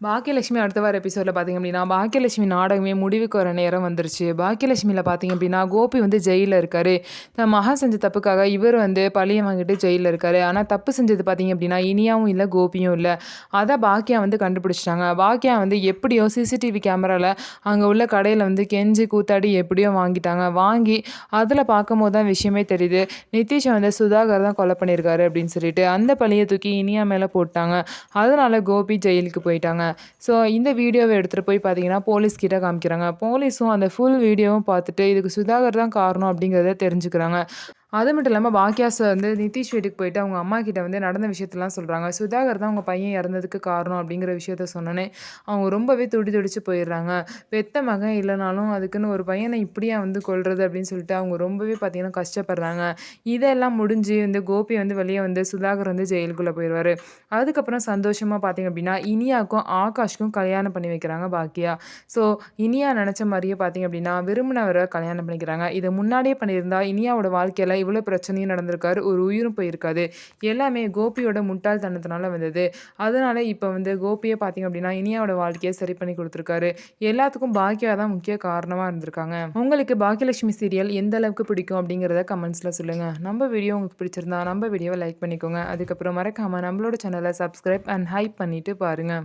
பாக்கியலட்சுமி அடுத்த வார எபிசோட்ல பார்த்தீங்க அப்படின்னா, பாக்கியலட்சுமி நாடகமே முடிவுக்கு வர நேரம் வந்துருச்சு. பாக்கியலட்சுமியில பார்த்தீங்க அப்படின்னா, கோபி வந்து ஜெயில்ல இருக்காரு. தன் மகன் செஞ்ச தப்புக்காக இவர் வந்து பழிய வாங்கிட்டு ஜெயில்ல இருக்காரு. ஆனா தப்பு செஞ்சது பார்த்தீங்க அப்படின்னா, இனியாவும் இல்ல, கோபியும் இல்ல. அத பாக்கியா வந்து கண்டுபிடிச்சுட்டாங்க. பாக்கியா வந்து எப்படியோ சிசிடிவி கேமரால அங்க உள்ள கடையில வந்து கெஞ்சி கூத்தாடி எப்படியோ வாங்கிட்டாங்க. வாங்கி அதில பார்க்கும்போது தான் விஷயமே தெரியுது. நிதிஷ வந்து சுதாகர் தான் கொலை பண்ணியிருக்காரு அப்படின்னு சொல்லிட்டு, அந்த பழிய தூக்கி இனியா மேல போட்டாங்க. அதனால கோபி ஜெயிலுக்கு போயிட்டாங்க. ஸோ இந்த வீடியோவ எடுத்துட்டு போய் பார்த்தீங்கன்னா, போலீஸ் கிட்ட காமிக்கிறாங்க. போலீஸும் அந்த ஃபுல் வீடியோவும் பார்த்துட்டு, இதுக்கு சுதாகர் தான் காரணம் அப்படிங்கிறத தெரிஞ்சுக்கிறாங்க. அது மட்டும் இல்லாம பாக்கியாஸ் வந்து நிதிஷ் வீட்டுக்கு போயிட்டு அவங்க அம்மா கிட்ட வந்து நடந்த விஷயத்தலாம் சொல்றாங்க. சுதாகர் தான் உங்க பையன் இறந்ததுக்கு காரணம் அப்படிங்கிற விஷயத்த சொன்னோனே, அவங்க ரொம்பவே துடி துடிச்சு போயிடுறாங்க. பெத்த மகன் இல்லனாலும் அதுக்குன்னு ஒரு பையன இப்படியா வந்து கொல்றது அப்படின்னு சொல்லிட்டு அவங்க ரொம்பவே பார்த்தீங்கன்னா கஷ்டப்படுறாங்க. இதெல்லாம் முடிஞ்சு இந்த கோபி வந்து வெளிய வந்து சுதாகர் வந்து ஜெயிலுக்குள்ள போயிருவாரு. அதுக்கப்புறம் சந்தோஷமா பார்த்தீங்க அப்படின்னா, இனியாக்கும் ஆகாஷ்க்கும் கல்யாணம் பண்ணி வைக்கிறாங்க பாக்கியா. ஸோ இனியா நெனச்ச மாரியே பார்த்தீங்க அப்படின்னா, விரும்பினவர கல்யாணம் பண்ணிக்கிறாங்க. இத முன்னாடியே பண்ணியிருந்தா இனியாவோட வாழ்க்கையில இவ்வளோ பிரச்சனையும் நடந்திருக்காது. ஒரு உயிரும் போயிருக்காது. எல்லாமே கோபியோட முட்டாள்தனத்தினால வந்தது. அதனால இப்ப வந்து கோபியே பார்த்தீங்க அப்படின்னா, இனியாவோட வாழ்க்கைய சரி பண்ணி குடுத்துருக்காரு. எல்லாத்துக்கும் பாக்கியா தான் முக்கிய காரணமா இருந்திருக்காங்க. உங்களுக்கு பாக்கியலட்சுமி சீரியல் எந்த அளவுக்கு பிடிக்கும் அப்படிங்கிறத கமெண்ட்ஸ்ல சொல்லுங்க. நம்ம வீடியோ உங்களுக்கு பிடிச்சிருந்தா நம்ம வீடியோவ லைக் பண்ணிக்கோங்க. அதுக்கப்புறம் மறக்காம நம்மளோட சேனல சப்ஸ்கிரைப் அண்ட் ஹைப் பண்ணிட்டு பாருங்க.